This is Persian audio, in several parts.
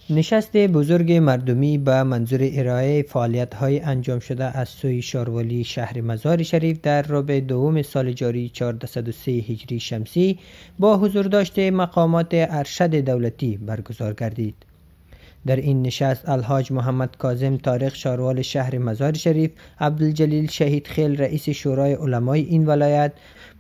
نشست بزرگ مردمی به منظور ارائه فعالیت‌های انجام شده از سوی شاروالی شهر مزار شریف در ربع دوم سال جاری 1403 هجری شمسی با حضور داشته مقامات ارشد دولتی برگزار گردید. در این نشست الحاج محمد کاظم طارق شاروال شهر مزار شریف، عبدالجلیل شهید خیل رئیس شورای علمای این ولایت،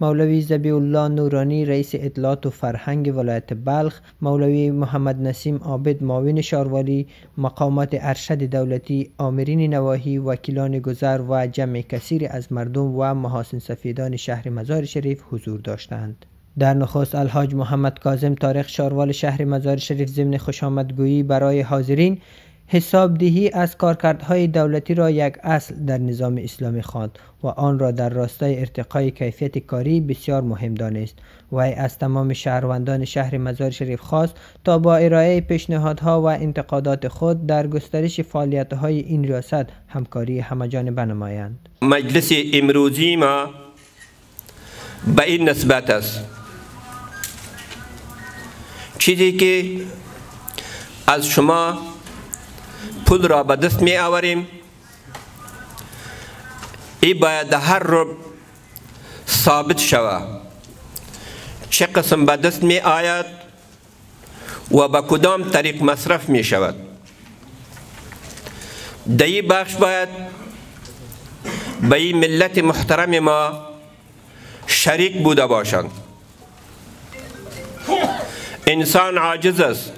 مولوی ذبیح الله نورانی رئیس اطلاعات و فرهنگ ولایت بلخ، مولوی محمد نسیم عابد معاون شاروالی، مقامات ارشد دولتی، آمرین نواحی، وکیلان گذر و جمع کثیر از مردم و محاسن سفیدان شهر مزار شریف حضور داشتند. در نخست الحاج محمد کاظم طارق شاروال شهر مزار شریف ضمن خوشامدگویی برای حاضرین حسابدهی از کارکردهای دولتی را یک اصل در نظام اسلامی خواند و آن را در راستای ارتقای کیفیت کاری بسیار مهم دانست. وی از تمام شهروندان شهر مزار شریف خواست تا با ارائه پیشنهادها و انتقادات خود در گسترش فعالیت‌های این ریاست همکاری همه‌جانبه نمایند. مجلس امروزی ما به این نسبت است، چیزی که از شما پول را به دست می آوریم ای باید هر رو ثابت شود چه قسم به دست می آید و به کدام طریق مصرف می شود. در این بخش باید به این ملت محترم ما شریک بوده باشند. انسان عاجز است،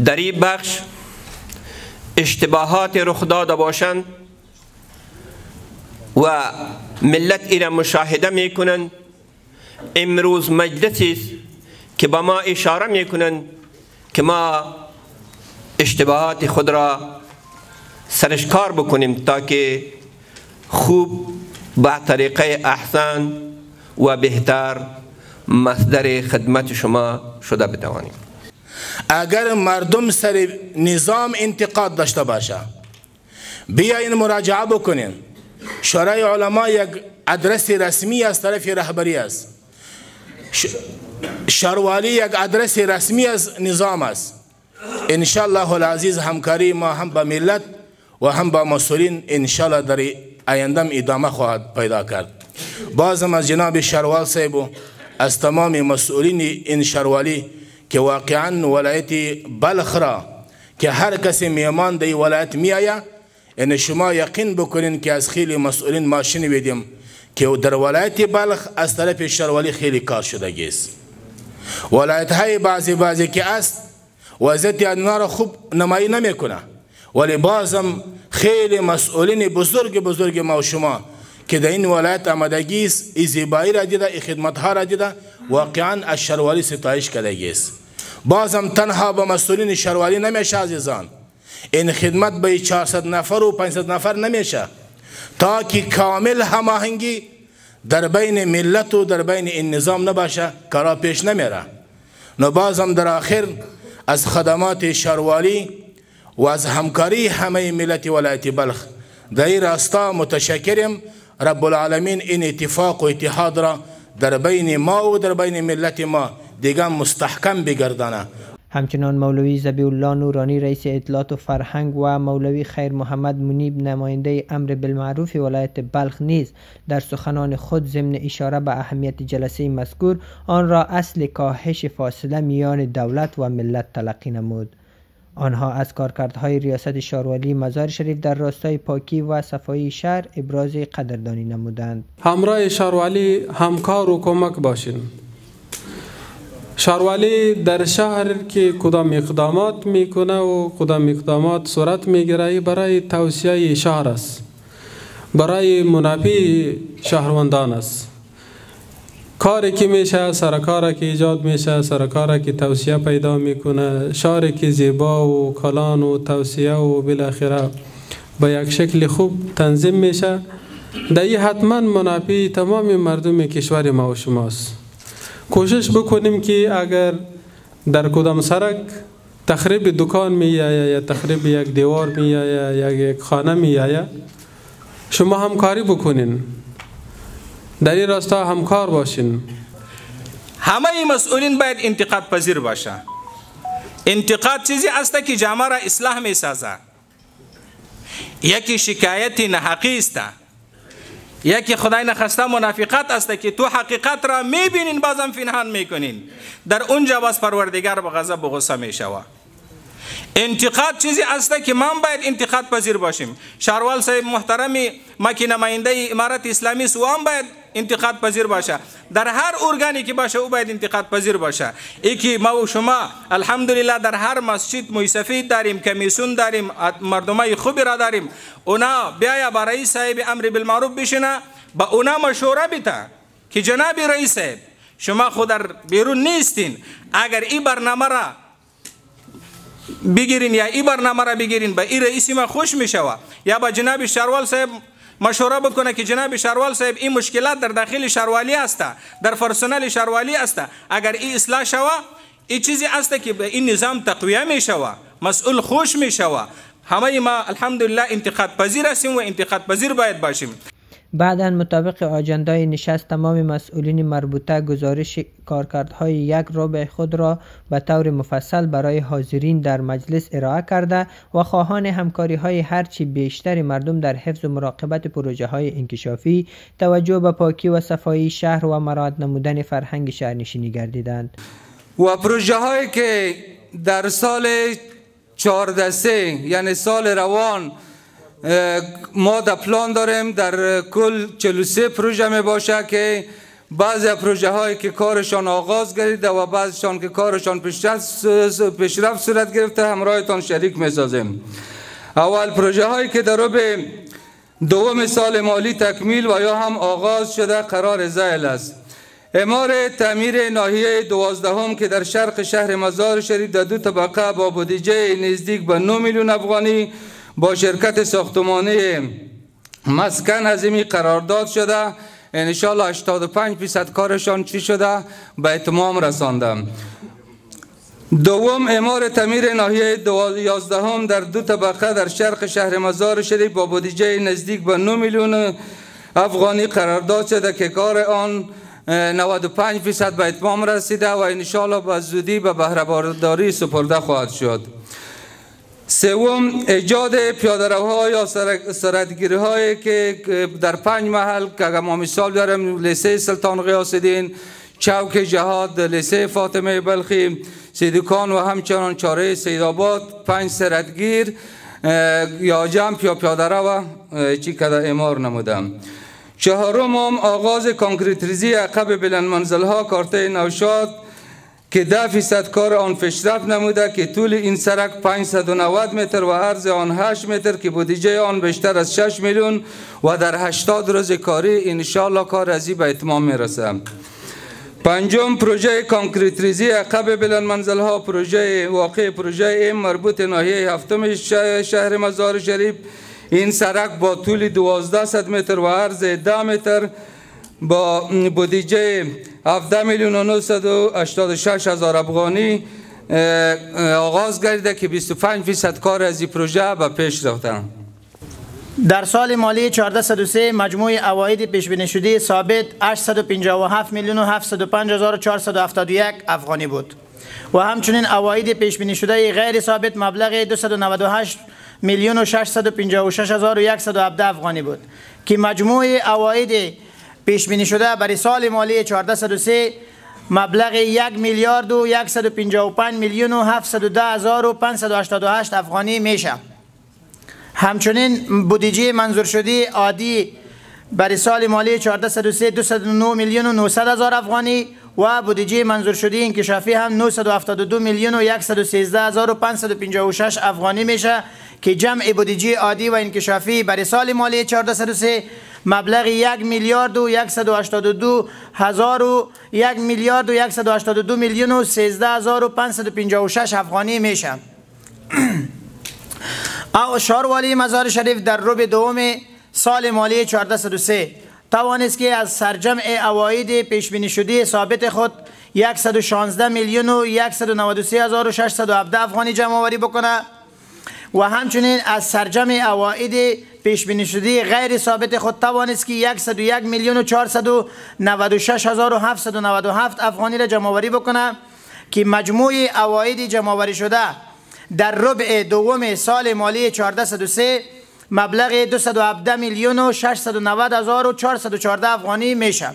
در این بخش اشتباهات رخ داده باشند و ملت ایره مشاهده میکنند. امروز مجلسی است که به ما اشاره میکنند که ما اشتباهات خود را سرشکار بکنیم تا که خوب با طریقه احسن و بهتر مصدر خدمت شما شده بتوانیم. اگر مردم سر نظام انتقاد داشته باشه بیاین مراجعه بکنین. شورای علما یک ادرس رسمی از طرف رهبری است، شاروالی یک ادرس رسمی از نظام است. ان شاء الله العزیز همکاری ما هم با ملت و هم با مسئولین ان شاء الله در آینده ادامه خواهد پیدا کرد. بازم از جناب شاروال صاحب از تمام مسئولین این شاروالی که واقعا ولایت بلخ را که هر کسی میهمان در ولایت میآید، ان شما یقین بکنین که از خیلی مسئولین ما شنیدیم که در ولایت بلخ از طرف شاروالی خیلی کار شده است. ولایت های بعضی که است وضعیت آنها را خوب نمایی نمیکنه، ولی بازم خیلی مسئولین بزرگ ما و شما که در این ولایت آمدگی است، این زیبایی را دیده، این خدمتها را دیده، واقعا از شاروالی ستایش کرده است. بازم تنها به مسئولین شاروالی نمیشه عزیزان، این خدمت به 400 نفر و 500 نفر نمیشه تا که کامل هماهنگی در بین ملت و در بین این نظام نباشه کارا پیش نمیره. نو بازم در آخر از خدمات شاروالی و از همکاری همه ملت ولایت بلخ در این راستا متشکرم. رب العالمین این اتفاق و اتحاد را در بین ما و در بین ملت ما دیگه مستحکم بگردانه. همچنان مولوی ذبیح الله نورانی رئیس اطلاعات و فرهنگ و مولوی خیر محمد منیب نماینده امر بالمعروف ولایت بلخ نیز در سخنان خود ضمن اشاره به اهمیت جلسه مذکور آن را اصل کاهش فاصله میان دولت و ملت تلقی نمود. آنها از کارکردهای ریاست شاروالی مزار شریف در راستای پاکی و صفایی شهر ابراز قدردانی نمودند. همراه شاروالی همکار و کمک باشین. شاروالی در شهر که کدام اقدامات میکنه و کدام اقدامات صورت میگیره برای توسعه شهر است، برای منافع شهروندان است. کاری که میشه، سرکاری که ایجاد میشه، سرکاری که توسعه پیدا میکنه، شهری که زیبا و کلان و توسعه و بالاخره با یک شکل خوب تنظیم میشه، در این حتما منافع تمام مردم کشور ما و شماست. کوشش بکنیم که اگر در کدام سرک تخریب دکان میآید یا تخریب یک دیوار میآید یا یک خانه میآید، شما همکاری بکنین، در این راستا همکار باشین. همه مسئولین باید انتقاد پذیر باشه. انتقاد چیزی است که جامعه را اصلاح می سازد. یکی شکایت نحقی است، یکی خدای نخواسته منافقت است که تو حقیقت را می بینین بازم پنهان می کنین، در اونجا باز پروردگار به غضب و غصه می شود. انتقاد چیزی است که ما باید انتقاد پذیر باشیم. شهروال صاحب محترمی ما که نماینده امارت اسلامی است، او هم باید انتقاد پذیر باشه. در هر ارگانی که باشه او باید انتقاد پذیر باشه. ای که ما و شما الحمدلله در هر مسجد موسفید داریم، کمیسیون داریم، مردمای خوبی را داریم. اونا بیایا با رئیس صاحب امر بالمعروف بشینه، با اونا مشوره بیته که جناب رئیس صاحب شما خود در بیرون نیستین، اگر این برنامه را بگیرین یا این برنامه را بگیرین به این رئیس ما خوش میشوه، یا با جناب شهروال صاحب مشوره بکنه که جناب شهروال صاحب این مشکلات در داخل شهروالی است، در پرسنل شهروالی است، اگر این اصلاح شوه این چیزی است که به این نظام تقویه میشوه، مسئول خوش میشوه. همه ما الحمدلله انتقاد پذیر هستیم و انتقاد پذیر باید باشیم. بعداً مطابق آجندای نشست تمام مسئولین مربوطه گزارش کارکردهای یک ربع خود را به طور مفصل برای حاضرین در مجلس ارائه کرده و خواهان همکاری های هرچی بیشتر مردم در حفظ و مراقبت پروژه های انکشافی، توجه به پاکی و صفایی شهر و مراعات نمودن فرهنگ شهرنشینی گردیدند. و پروژه هایی که در سال 14 یعنی سال روان ما در پلان داریم، در کل 43 پروژه می باشه که بعضی پروژه هایی که کارشان آغاز گردیده و بعضیشان که کارشان پیشرفت صورت گرفته همراهتان شریک می سازیم. اول پروژه هایی که در ربع دوم سال مالی تکمیل و یا هم آغاز شده قرار ذیل است: اعمار تعمیر ناحیه 12 که در شرق شهر مزار شریف در 2 طبقه با بودجه نزدیک به 9 میلیون افغانی با شرکت ساختمانی مسکن عظیمی قرارداد شده. انشالله 85% کارشان چی شده به اتمام رسانده. دوم، اعمار تعمیر ناحیه 11 در 2 طبقه در شرق شهر مزار شریف با بودجه نزدیک به 9 میلیون افغانی قرارداد شده که کار آن 95% به اتمام رسیده و انشالله به زودی به بهره برداری سپرده خواهد شد. سوم، ایجاد پیاده‌روها یا سرعتگیری‌هایی که در 5 محل که اگر ما مثال داریم: لیسه سلطان غیاث الدین، چوک جهاد، لیسه فاطمه بلخی، سیدکان و همچنان چاره سیدآباد 5 سرعتگیر یا جمپ یا پیاده‌رو چی کده اعمار نمودم. چهارم، آغاز کانکریت ریزی عقب بلند منزل‌ها کارته نوشاد که 10% کار آن پیشرفت نموده که طول این سرک 590 متر و عرض آن 8 متر که بودجه آن بیشتر از 6 میلیون و در 80 روز کاری انشالله کار ازی به اتمام میرسه. پنجم، پروژه کانکریت ریزی عقب بلند منزل‌ها پروژه واقع پروژه ایم مربوط ناحیه 7 شهر مزار شریف. این سرک با طول 1200 متر و عرض 10 متر با بودجه 17 میلیون و 986 هزار افغانی آغاز گردیده که 25% کار از این پروژه به پیش رفتن. در سال مالی 1403 مجموع عواید پیش بینی شده ثابت 857 میلیون و 705 هزار و 471 افغانی بود و همچنین عواید پیش بینی شده غیر ثابت مبلغ 298 میلیون و 656 هزار و 117 افغانی بود که مجموع عواید پیش بینی شده برای سال مالی 1403 مبلغ 1 میلیارد و 155 میلیون و 710 هزار و 588 افغانی میشه. همچنین بودجه منظور شده عادی برای سال مالی 1403 209 میلیون و 900 هزار افغانی و بودجه منظور شده انکشافی هم 972 میلیون و 113 هزار و 556 افغانی میشه که جمع بودجه عادی و انکشافی برای سال مالی 1403 مبلغ 1 میلیارد و 182 هزار و 1 میلیارد و 182 میلیون و 13 هزار و 556 افغانی میشه. شهروالی مزار شریف در ربع دوم سال مالی 1403 توانست که از سرجمع عواید پیش بینی شده ثابت خود 116 میلیون و 193 هزار و 617 افغانی جمع آوری بکنه و همچنین از سرجمع عواید پیش بینی شده غیر ثابت خود توانست که 101 میلیون و 496 هزار و 797 افغانی را جمع آوری بکنه که مجموع عواید جمع‌آوری شده در ربع دوم سال مالی 1403 مبلغ 217,690,414 افغانی میشه.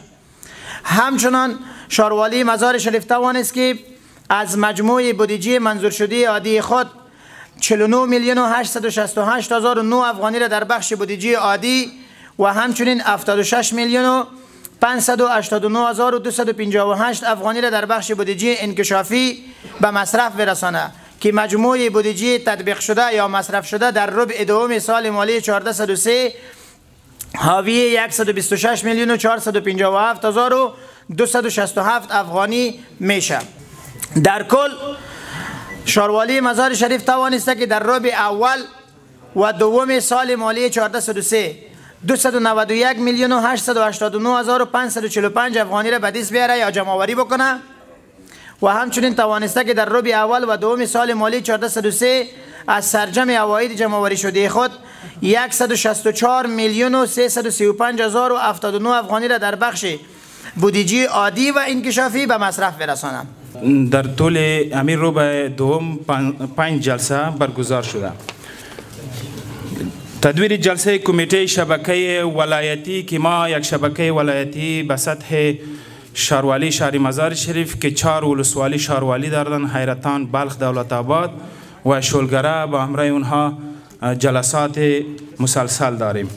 همچنان شاروالی مزار شریف توانست که از مجموع بودجه منظور شده عادی خود 49,868,009 افغانی را در بخش بودجه عادی و همچنین 76,589,258 افغانی را در بخش بودجه انکشافی به مصرف برسانه که مجموع بودجه تطبیق شده یا مصرف شده در ربع دوم سال مالی 1403 حاوی 126,457,267 افغانی میشه. در کل شاروالی مزار شریف توانسته که در ربع اول و دوم سال مالی 1403 291,889,545 افغانی را به دست بیاره یا جمع‌آوری بکنه و همچنین توانسته که در ربع اول و دوم سال مالی 1403 از سرجم عواید جمع‌آوری شده خود 164,335,079 افغانی را در بخش بودجه عادی و انکشافی به مصرف برسانه. در طول امیر رو به دوم 5 جلسه برگزار شده. تدویر جلسه کمیته شبکه ولایتی که ما یک شبکه ولایتی به سطح شاروالی شهر مزار شریف که 4 ولسوالی شاروالی دارند، حیرتان، بلخ، دولت آباد و شولگره، با همراه اونها جلسات مسلسل داریم.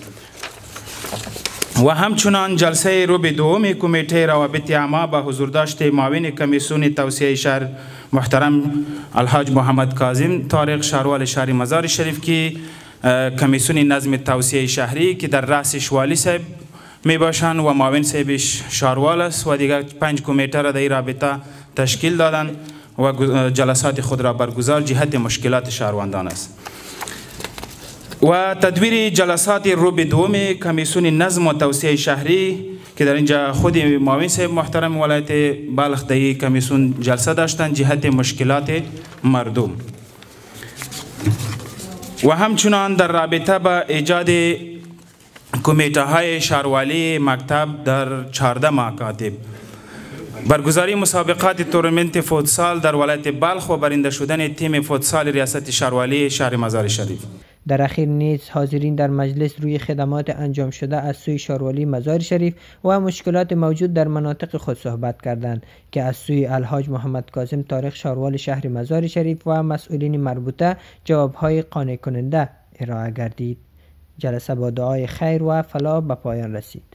و همچنان جلسه ربع دوم کمیته روابط عامه به حضور داشت معاون کمیسیون توسعه شهر محترم الحاج محمد کاظم طارق شهروال شهر مزار شریف که کمیسیون نظم توسعه شهری که در رأسش والی صاحب می باشند و معاون صاحبش شهروال است و دیگر 5 کمیته را در این رابطه تشکیل دادند و جلسات خود را برگزار جهت مشکلات شهروندان است. و تدویر جلسات ربع دوم کمیسیون نظم و توسعه شهری که در اینجا خود معاون صاحب محترم ولایت بلخ در این کمیسیون جلسه داشتند جهت مشکلات مردم. و همچنان در رابطه با ایجاد کمیته های شهروالی مکتب در 14 مکاتب، برگزاری مسابقات تورنمنت فوتسال در ولایت بلخ و برنده شدن تیم فوتسال ریاست شهروالی شهر مزار شریف. در اخیر نیز حاضرین در مجلس روی خدمات انجام شده از سوی شاروالی مزار شریف و مشکلات موجود در مناطق خود صحبت کردند که از سوی الحاج محمد کاظم طارق شاروال شهر مزار شریف و مسئولین مربوطه جوابهای قانع کننده ارائه گردید. جلسه با دعای خیر و فلاح به پایان رسید.